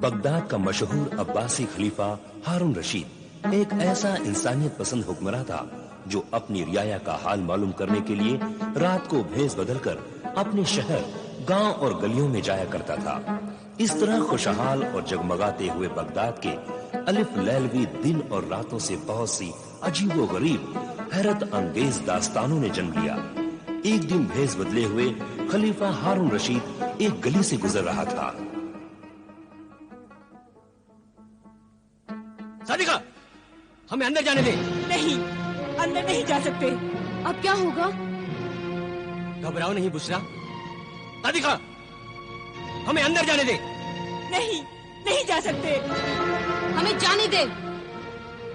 Baghdad का मशहूर अब्बासी खलीफा हारून रशीद एक ऐसा इंसानियत पसंद हुक्मरान था जो अपनी रियाया का हाल मालूम करने के लिए रात को भेष बदलकर अपने शहर, गांव और गलियों में जाया करता था। इस तरह खुशहाल और जगमगाते हुए बगदाद के अलिफ लैलवी दिन और रातों से बहुत सी अजीबो गरीब हैरत अंगेज दास्तानों ने जन्म लिया। एक दिन भेष बदले हुए खलीफा हारून रशीद एक गली से गुजर रहा था। सादिका, हमें अंदर जाने दे। नहीं, अंदर नहीं जा सकते। अब क्या होगा? घबराओ नहीं बुशरा। सादिका, हमें अंदर जाने दे। नहीं, नहीं जा सकते। हमें जाने दे।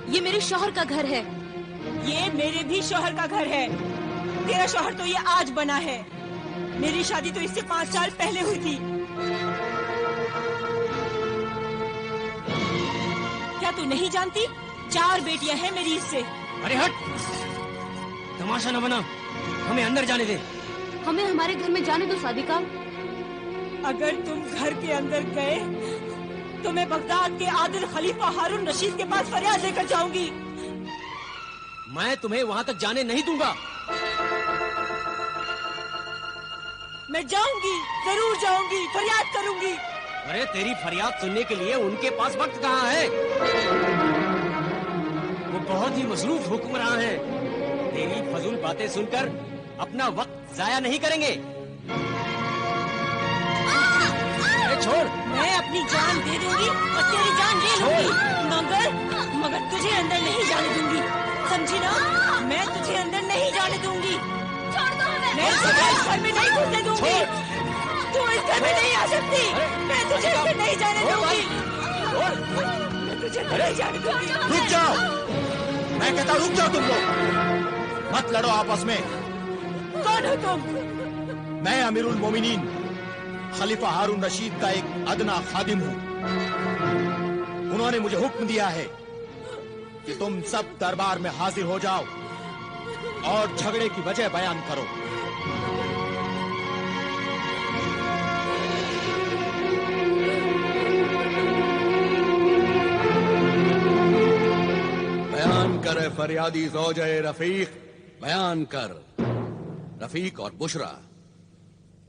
ये मेरे शौहर का घर है। ये मेरे भी शौहर का घर है। तेरा शौहर तो ये आज बना है। मेरी शादी तो इससे 5 साल पहले हुई थी। क्या तू नहीं जानती? 4 बेटियां हैं मेरी इससे। अरे हट, तमाशा न बना। हमें अंदर जाने दे। हमें हमारे घर में जाने दो सादिका। अगर तुम घर के अंदर गए तो मैं बगदाद के आदिल खलीफा हारून रशीद के पास फरियाद लेकर जाऊंगी। मैं तुम्हें वहां तक जाने नहीं दूंगा। मैं जाऊंगी, जरूर जाऊंगी, फरियाद करूंगी। अरे तेरी फरियाद सुनने के लिए उनके पास वक्त कहाँ है? वो बहुत ही मसरूफ हुक्मरान है। तेरी फजूल बातें सुनकर अपना वक्त जाया नहीं करेंगे। अरे छोड़। मैं अपनी जान दे दूंगी और तेरी जान ले लूंगी, मगर तुझे अंदर नहीं जाने दूंगी, समझी ना? मैं तुझे अंदर नहीं जाने दूंगी। छोड़ दो हमें। मैं तुझे इस घर में नहीं घुसने दूंगी। तू इस घर में नहीं आ सकती। मैं तुझे अंदर नहीं जाने दूंगी। मैं तुझे अंदर नहीं जाने दूंगी। रुक जाओ, मैं कहता रुक जाओ। तुम लोग मत लड़ो आपस में। कौन हो तुम? मैं अमीरुल मोमिनीन खलीफा हारून रशीद का एक अदना खादिम हूं। उन्होंने मुझे हुक्म दिया है कि तुम सब दरबार में हाजिर हो जाओ और झगड़े की वजह बयान करो। बयान कर फरियादी ज़ौजे रफीक, बयान कर। रफीक और बुशरा,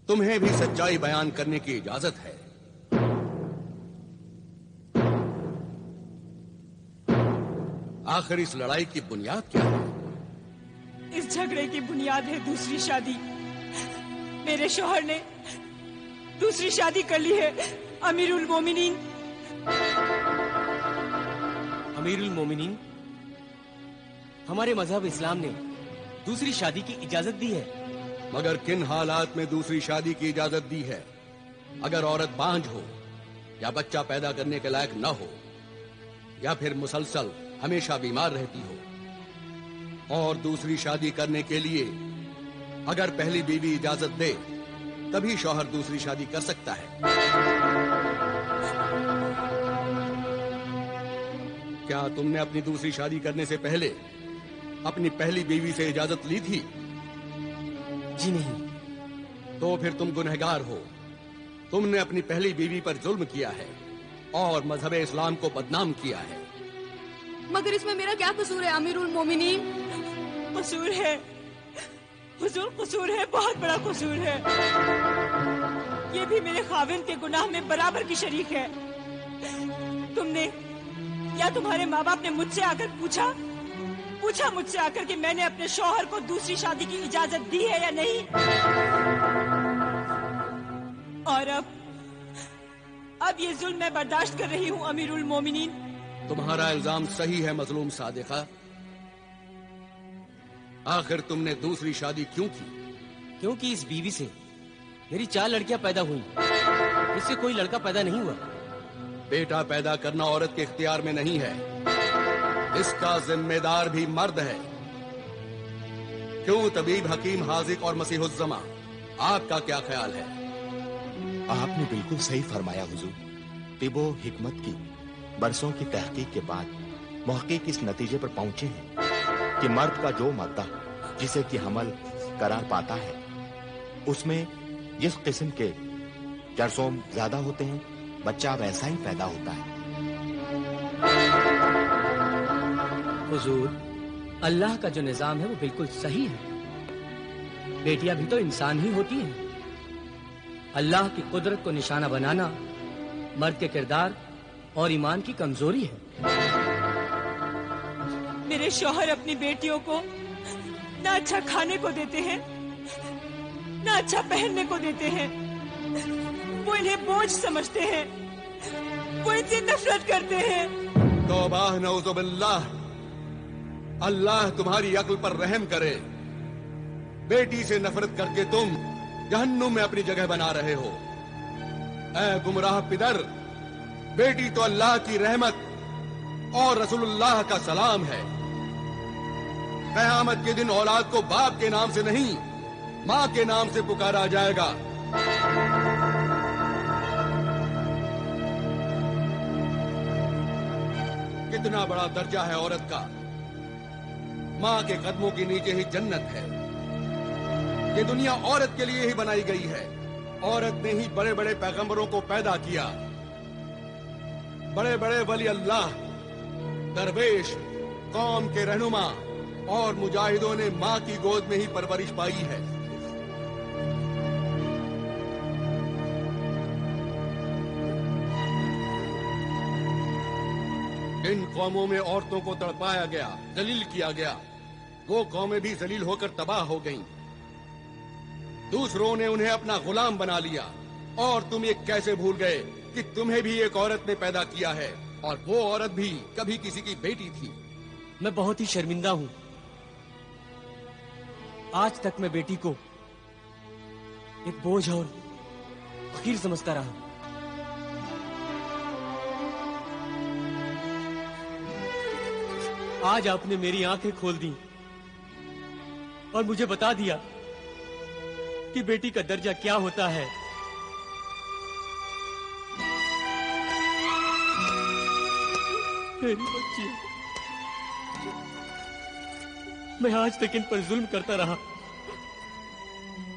तुम्हें भी सच्चाई बयान करने की इजाजत है। आखिर इस लड़ाई की बुनियाद क्या है? इस झगड़े की बुनियाद है दूसरी शादी। मेरे शौहर ने दूसरी शादी कर ली है। अमीरुल मोमिनीन। अमीरुल मोमिनीन, हमारे मजहब इस्लाम ने दूसरी शादी की इजाजत दी है। मगर किन हालात में दूसरी शादी की इजाजत दी है? अगर औरत बांझ हो या बच्चा पैदा करने के लायक न हो या फिर मुसलसल हमेशा बीमार रहती हो। और दूसरी शादी करने के लिए अगर पहली बीवी इजाजत दे तभी शौहर दूसरी शादी कर सकता है। क्या तुमने अपनी दूसरी शादी करने से पहले अपनी पहली बीवी से इजाजत ली थी? जी नहीं। तो फिर तुम गुनहगार हो। तुमने अपनी पहली बीवी पर जुल्म किया है और मजहब इस्लाम को बदनाम किया है। मगर इसमें मेरा क्या कसूर है अमीरुल मोमिनीन? कसूर है हुजूर, कसूर है, बहुत बड़ा कसूर है। ये भी मेरे खाविंद के गुनाह में बराबर की शरीक है। तुमने या तुम्हारे माँ बाप ने मुझसे आकर पूछा मुझसे आकर कि मैंने अपने शौहर को दूसरी शादी की इजाजत दी है या नहीं? और अब ये जुल्म मैं बर्दाश्त कर रही हूँ अमीरुल मोमिनीन। तुम्हारा इल्जाम सही है मजलूम सादिका। आखिर तुमने दूसरी शादी क्यों की? क्योंकि इस बीवी से मेरी 4 लड़कियां पैदा हुई, इससे कोई लड़का पैदा नहीं हुआ। बेटा पैदा करना औरत के इख्तियार में नहीं है, इसका जिम्मेदार भी मर्द है। क्यों तबीब, हकीम, हाजिक और मसीहुज्जमा, आपका क्या ख्याल है? आपने बिल्कुल सही फरमाया हुजूर। तिबो हिकमत की बरसों की तहकीक के बाद मुहक्किक इस नतीजे पर पहुंचे हैं कि मर्द का जो मादा जिसे कि हमल करार पाता है उसमें जिस किस्म के जरसोम ज्यादा होते हैं बच्चा वैसा ही पैदा होता है। हुजूर, अल्लाह का जो निजाम है वो बिल्कुल सही है। बेटियां भी तो इंसान ही होती हैं। अल्लाह की कुदरत को निशाना बनाना मर्द के किरदार और ईमान की कमजोरी है। मेरे शौहर अपनी बेटियों को ना अच्छा खाने को देते हैं, ना अच्छा पहनने को देते हैं। वो इन्हें बोझ समझते हैं, वो इनसे नफरत करते हैं। तौबाह नऊजुबिल्लाह, अल्लाह तुम्हारी अक्ल पर रहम करे। बेटी से नफरत करके तुम जहन्नुम में अपनी जगह बना रहे हो। ऐ गुमराह पिदर, बेटी तो अल्लाह की रहमत और रसूलुल्लाह का सलाम है। क़यामत के दिन औलाद को बाप के नाम से नहीं, माँ के नाम से पुकारा जाएगा। कितना बड़ा दर्जा है औरत का। माँ के कदमों के नीचे ही जन्नत है। ये दुनिया औरत के लिए ही बनाई गई है। औरत ने ही बड़े बड़े पैगंबरों को पैदा किया। बड़े बड़े वली अल्लाह, दरवेश, कौम के रहनुमा और मुजाहिदों ने माँ की गोद में ही परवरिश पाई है। इन कौमों में औरतों को तड़पाया गया, जलील किया गया। वो कौमें भी जलील होकर तबाह हो गईं। दूसरों ने उन्हें अपना गुलाम बना लिया। और तुम ये कैसे भूल गए कि तुम्हें भी एक औरत ने पैदा किया है, और वो औरत भी कभी किसी की बेटी थी। मैं बहुत ही शर्मिंदा हूं। आज तक मैं बेटी को एक बोझ और फकीर समझता रहा। आज आपने मेरी आंखें खोल दी और मुझे बता दिया कि बेटी का दर्जा क्या होता है। मेरी बच्ची, मैं आज तक इन पर जुल्म करता रहा,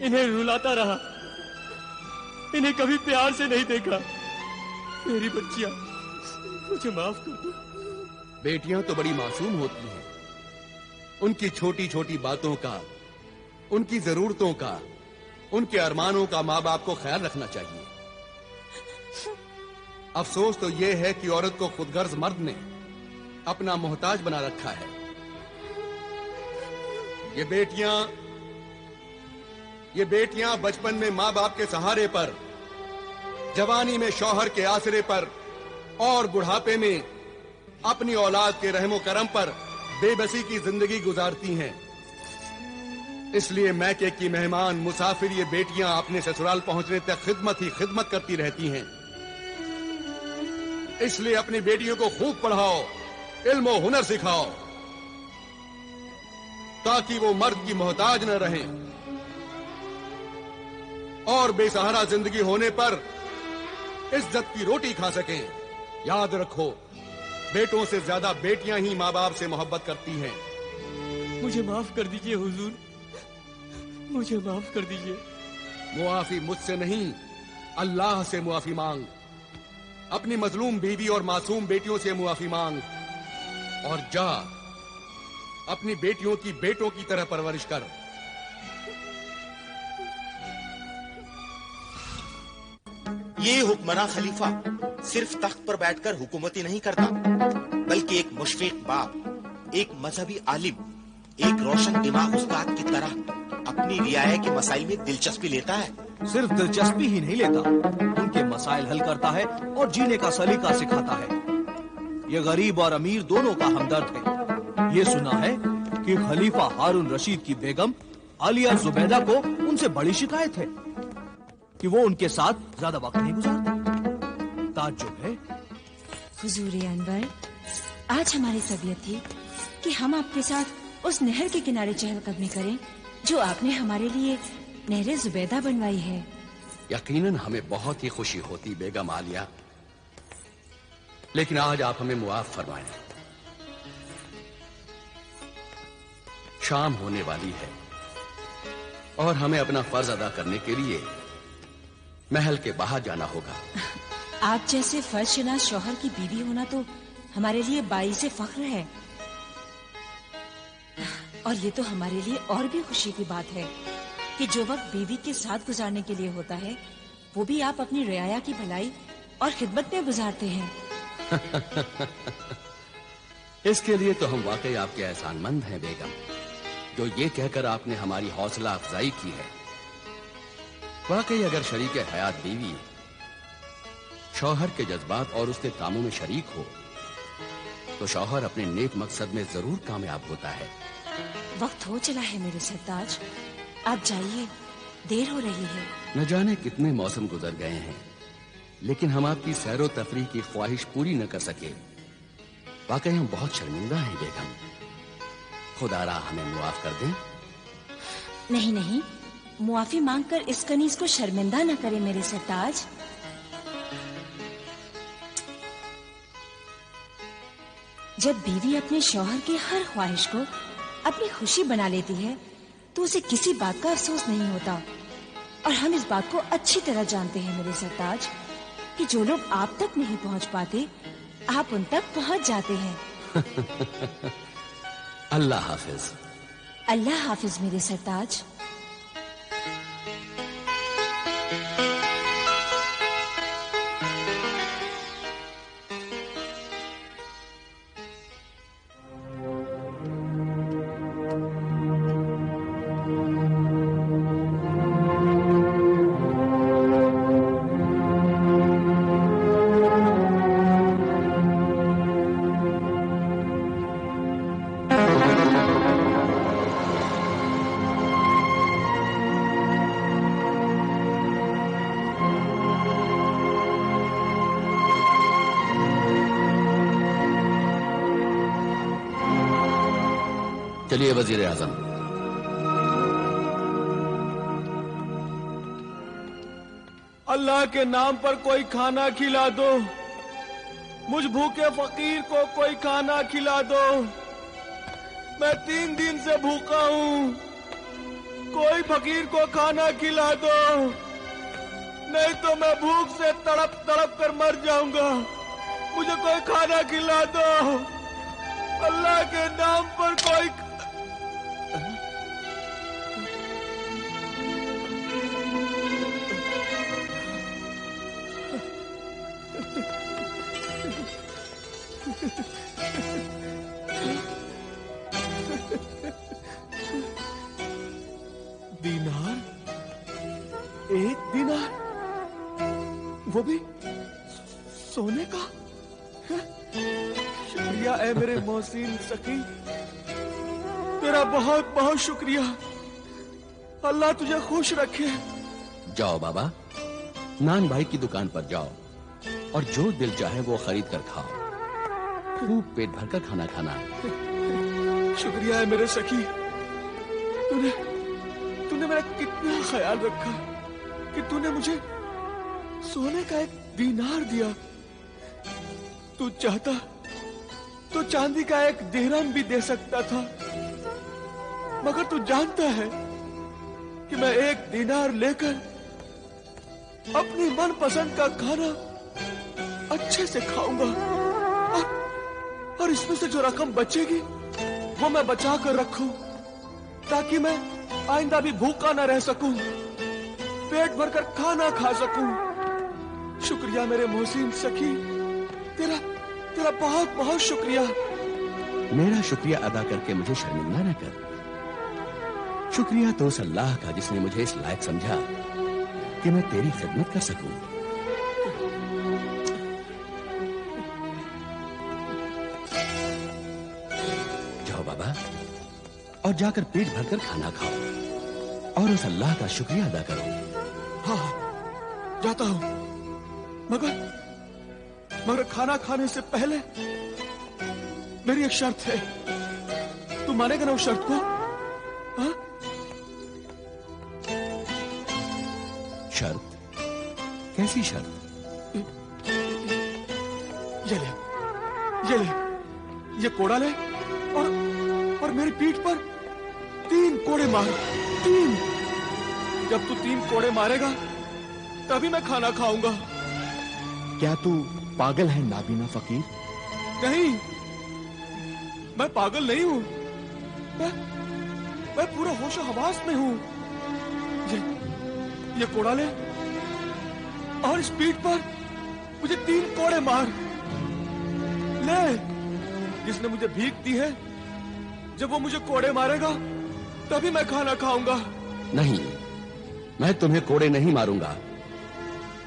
इन्हें रुलाता रहा, इन्हें कभी प्यार से नहीं देखा। मेरी बच्चियां, मुझे माफ कर दो। बेटियां तो बड़ी मासूम होती हैं। उनकी छोटी छोटी बातों का, उनकी जरूरतों का, उनके अरमानों का माँ बाप को ख्याल रखना चाहिए। अफसोस तो यह है कि औरत को खुदगर्ज मर्द ने अपना मोहताज बना रखा है। ये बेटियां बचपन में माँ बाप के सहारे पर, जवानी में शौहर के आसरे पर और बुढ़ापे में अपनी औलाद के रहमो करम पर बेबसी की जिंदगी गुजारती हैं। इसलिए मैके की मेहमान, मुसाफिर ये बेटियां अपने ससुराल पहुंचने तक खिदमत ही खिदमत करती रहती हैं। इसलिए अपनी बेटियों को खूब पढ़ाओ, इल्म और हुनर सिखाओ, ताकि वो मर्द की मोहताज न रहें और बेसहारा जिंदगी होने पर इज्जत की रोटी खा सकें। याद रखो, बेटों से ज्यादा बेटियां ही माँ बाप से मोहब्बत करती हैं। मुझे माफ कर दीजिए हुजूर, मुझे माफ कर दीजिए। मुआफी मुझसे नहीं, अल्लाह से मुआफी मांग। अपनी मजलूम बीवी और मासूम बेटियों से मुआफी मांग और जा अपनी बेटियों की बेटों की तरह परवरिश कर। ये हुक्मरान खलीफा सिर्फ तख्त पर बैठकर हुकूमती नहीं करता, बल्कि एक मुशफिक बाप, एक मजहबी आलिम, एक रोशन दिमाग उस्ताद की तरह अपनी रियाया के मसाइल में दिलचस्पी लेता है। सिर्फ दिलचस्पी ही नहीं लेता, उनके मसाइल हल करता है और जीने का सलीका सिखाता है। ये गरीब और अमीर दोनों का हमदर्द है। ये सुना है कि खलीफा हारून रशीद की बेगम आलिया जुबैदा को उनसे बड़ी शिकायत है कि वो उनके साथ ज्यादा वक्त नहीं गुजारती। ताज्जुब है। हुजूर अनवर, आज हमारी तबीयत थी कि हम आपके साथ उस नहर के किनारे चहलकदमी करें जो आपने हमारे लिए नहर जुबैदा बनवाई है। यकीनन हमें बहुत ही खुशी होती बेगम आलिया, लेकिन आज आप हमें मुआफ फरमाएं। शाम होने वाली है और हमें अपना फर्ज अदा करने के लिए महल के बाहर जाना होगा। आप जैसे फर्जशनास शौहर की बीवी होना तो हमारे लिए बाइसे फख्र है। और ये तो हमारे लिए और भी खुशी की बात है कि जो वक्त बीवी के साथ गुजारने के लिए होता है वो भी आप अपनी रियाया की भलाई और खिदमत में गुजारते हैं। इसके लिए तो हम वाकई आपके एहसानमंद हैं बेगम, जो ये कहकर आपने हमारी हौसला अफजाई की है। वाकई अगर शरीक हयात बीवी शौहर के जज्बात और उसके कामों में शरीक हो तो शौहर अपने नेक मकसद में जरूर कामयाब होता है। वक्त हो चला है मेरे सरताज, आप जाइए, देर हो रही है। न जाने कितने मौसम गुजर गए हैं, लेकिन हम आपकी सैरो तफरी की ख्वाहिश पूरी न कर सके। वाकई हम बहुत शर्मिंदा हैं बेगम, खुदारा हमें मुआफ कर दें। नहीं नहीं, मुआफी मांगकर इस कनीज को शर्मिंदा न करें मेरे सरताज। जब बीवी अपने शौहर की हर ख्वाहिश को अपनी खुशी बना लेती है तो उसे किसी बात का अफसोस नहीं होता। और हम इस बात को अच्छी तरह जानते हैं मेरे सरताज कि जो लोग आप तक नहीं पहुंच पाते आप उन तक पहुंच जाते हैं। अल्लाह हाफिज। अल्लाह हाफिज मेरे सरताज। चलिए वजीर आजम। अल्लाह के नाम पर कोई खाना खिला दो, मुझ भूखे फकीर को कोई खाना खिला दो। मैं 3 दिन से भूखा हूँ, कोई फकीर को खाना खिला दो, नहीं तो मैं भूख से तड़प तड़प कर मर जाऊंगा। मुझे कोई खाना खिला दो, अल्लाह के नाम पर कोई। दीनार, 1 दीनार, वो भी सोने का। शुक्रिया ऐ मेरे मोहसिन सखी, तेरा बहुत बहुत शुक्रिया। अल्लाह तुझे खुश रखे। जाओ बाबा, नान भाई की दुकान पर जाओ और जो दिल चाहे वो खरीद कर खाओ। खूब पेट भरकर खाना खाना। शुक्रिया है मेरे सखी, तूने मेरा कितना ख्याल रखा कि तूने मुझे सोने का 1 दीनार दिया। तू चाहता तो चांदी का 1 दिरहम भी दे सकता था, मगर तू जानता है कि मैं 1 दीनार लेकर अपनी मनपसंद का खाना अच्छे से खाऊंगा और इसमें से जो रकम बचेगी वो मैं बचा कर रखूं ताकि मैं आइंदा भी भूखा न रह सकूं, पेट भरकर खाना खा सकूं। शुक्रिया मेरे मोहसिन सखी, तेरा बहुत बहुत शुक्रिया। मेरा शुक्रिया अदा करके मुझे शर्मिंदा न कर। शुक्रिया तो उस अल्लाह का जिसने मुझे इस लायक समझा कि मैं तेरी खिदमत कर सकूं। जाओ बाबा और जाकर पेट भरकर खाना खाओ और उस अल्लाह का शुक्रिया अदा करो। हाँ, जाता हूं, मगर खाना खाने से पहले मेरी एक शर्त है। तू मानेगा ना उस शर्त को? हाँ? शर्त? कैसी शर्त? ये कोड़ा ले और मेरी पीठ पर 3 कोड़े मार। 3। जब तू 3 कोड़े मारेगा तभी मैं खाना खाऊंगा। क्या तू पागल है नाबीना फकीर? नहीं, मैं पागल नहीं हूं। मैं पूरा होशो हवास में हूं। ये कोड़ा ले और इस पीठ पर मुझे 3 कोड़े मार ले। जिसने मुझे भीख दी है, जब वो मुझे कोड़े मारेगा तभी मैं खाना खाऊंगा। नहीं, मैं तुम्हें कोड़े नहीं मारूंगा।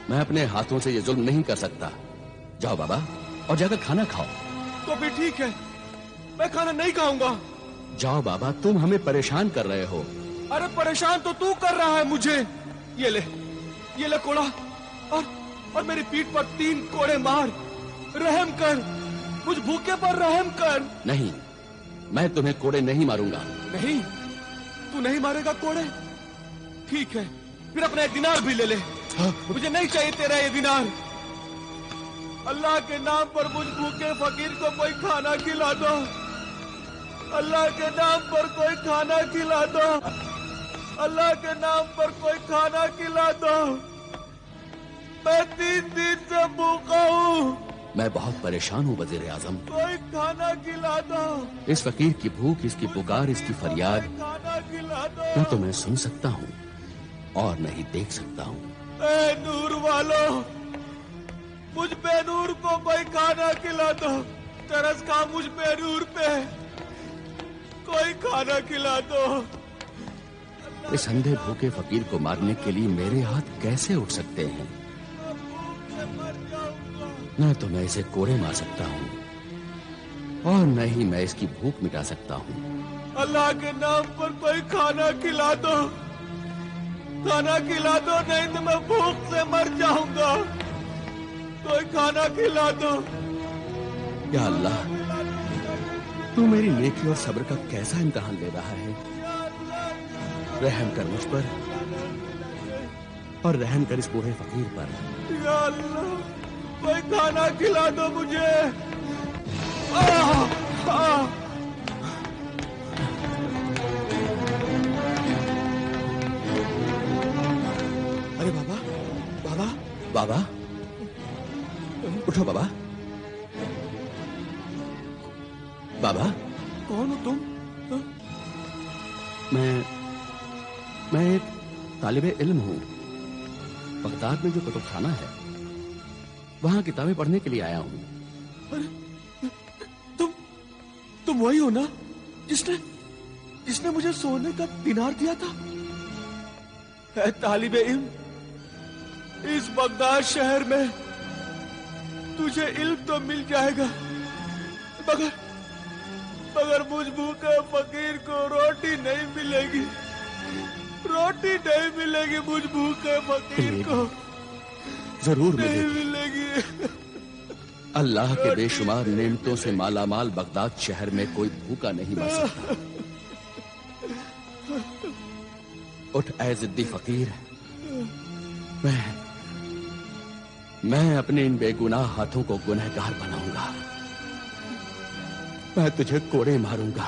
मैं अपने हाथों से ये जुल्म नहीं कर सकता। जाओ बाबा और जाकर खाना खाओ। तो फिर ठीक है, मैं खाना नहीं खाऊंगा। जाओ बाबा, तुम हमें परेशान कर रहे हो। अरे परेशान तो तू कर रहा है मुझे। ये ले कोड़ा और मेरी पीठ पर 3 कोड़े मार। रहम कर, मुझ भूखे पर रहम कर। नहीं, मैं तुम्हें कोड़े नहीं मारूंगा। नहीं, तू नहीं मारेगा कोड़े? ठीक है, फिर अपना 1 दिनार भी ले ले। मुझे नहीं चाहिए तेरा ये दिनार। अल्लाह के नाम पर मुझ भूखे फकीर को कोई खाना खिला दो। अल्लाह के नाम पर कोई खाना खिला दो। अल्लाह के नाम पर कोई खाना खिला दो। मैं 3 दिन से भूखा हूँ। मैं बहुत परेशान हूँ वज़ीर आज़म। कोई खाना खिला दो। इस फकीर की भूख, इसकी पुकार, इसकी फरियाद खाना खिला दो। मैं तुम्हें सुन सकता हूँ और नहीं देख सकता हूँ। ए नूर वालो, मुझ बेनूर को कोई खाना खिला दो। तरस खा मुझ बेनूर पे, कोई खाना खिला दो। इस अंधे भूखे फकीर को मारने के लिए मेरे हाथ कैसे उठ सकते हैं? न तो मैं इसे कोड़े मार सकता हूँ और न ही मैं इसकी भूख मिटा सकता हूँ। अल्लाह के नाम पर कोई खाना खिला दो। खाना खिला दो, नहीं तो मैं भूख से मर जाऊंगा। कोई खाना खिला दो। या अल्लाह, तू मेरी नेकी और सब्र का कैसा इम्तिहान ले रहा है। रहम कर मुझ पर और रहम कर इस बूढ़े फकीर पर। या अल्लाह, कोई खाना खिला दो मुझे। अरे बाबा, बाबा, बाबा, उठो बाबा। बाबा, कौन हो तुम? मैं एक तालिबे इल्म हूँ। बगदाद में जो कुतुबखाना है, वहां किताबें पढ़ने के लिए आया हूँ। अरे तुम वही हो ना जिसने मुझे सोने का दिनार दिया था? है तालिबे इल्म, इस बगदाद शहर में तुझे इल्म तो मिल जाएगा, मगर मुझ भूखे फकीर को रोटी नहीं मिलेगी। रोटी नहीं मिलेगी मुझ भूखे फकीर को। जरूर नहीं मिलेगी। अल्लाह के बेशुमार नेमतों से मालामाल बगदाद शहर में कोई भूखा नहीं मर सकता। उठ ऐ जिद्दी फकीर, मैं अपने इन बेगुनाह हाथों को गुनहगार बनाऊंगा। मैं तुझे कोड़े मारूंगा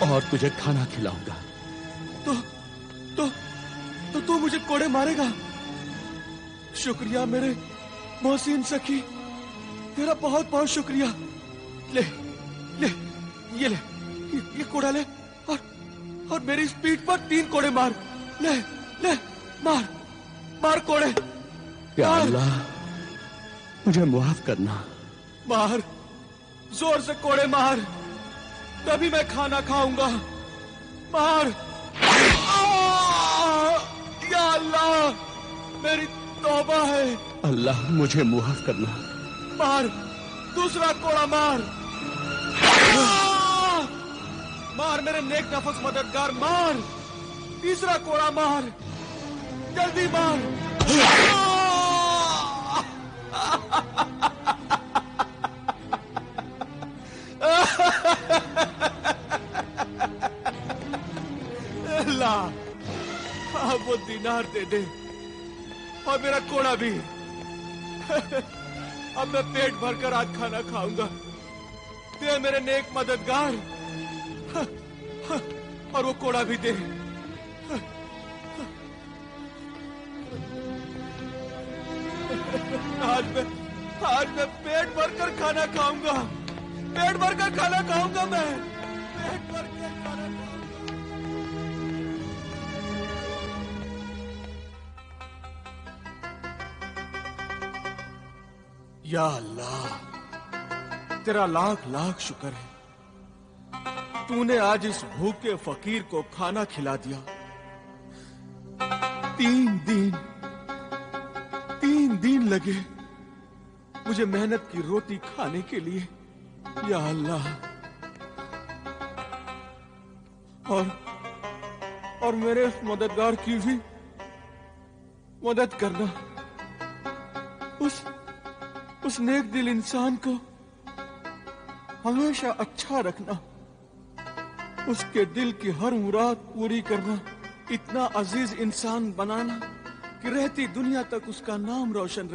और तुझे खाना खिलाऊंगा। तो तू मुझे कोड़े मारेगा? शुक्रिया मेरे मोहसिन सखी, तेरा बहुत बहुत शुक्रिया। ये कोड़ा ले और मेरी इस पीठ पर 3 कोड़े मार। ले मार कोड़े। या अल्लाह, मुझे मुआफ करना। मार, जोर से कोड़े मार, तभी मैं खाना खाऊंगा। मार। या अल्लाह, मेरी तौबा है। अल्लाह, मुझे मुआफ करना। मार, दूसरा कोड़ा मार। मार मेरे नेक नफस मददगार, मार। तीसरा कोड़ा मार, जल्दी मार। अल्लाह, अब वो दिनार दे दे और मेरा कोड़ा भी। अब मैं पेट भरकर आज खाना खाऊंगा। दे मेरे नेक मददगार, और वो कोड़ा भी दे। आज मैं पेट भरकर खाना खाऊंगा, पेट भरकर खाना खाऊंगा मैं, पेट भरकर खाना खाऊंगा। या अल्लाह, तेरा लाख लाख शुक्र है, तूने आज इस भूखे फकीर को खाना खिला दिया। 3 दिन लगे मुझे मेहनत की रोटी खाने के लिए। या अल्लाह, और मेरे इस मददगार की भी मदद करना, उस नेक दिल इंसान को हमेशा अच्छा रखना, उसके दिल की हर मुराद पूरी करना, इतना अजीज इंसान बनाना कि रहती दुनिया तक उसका नाम रोशन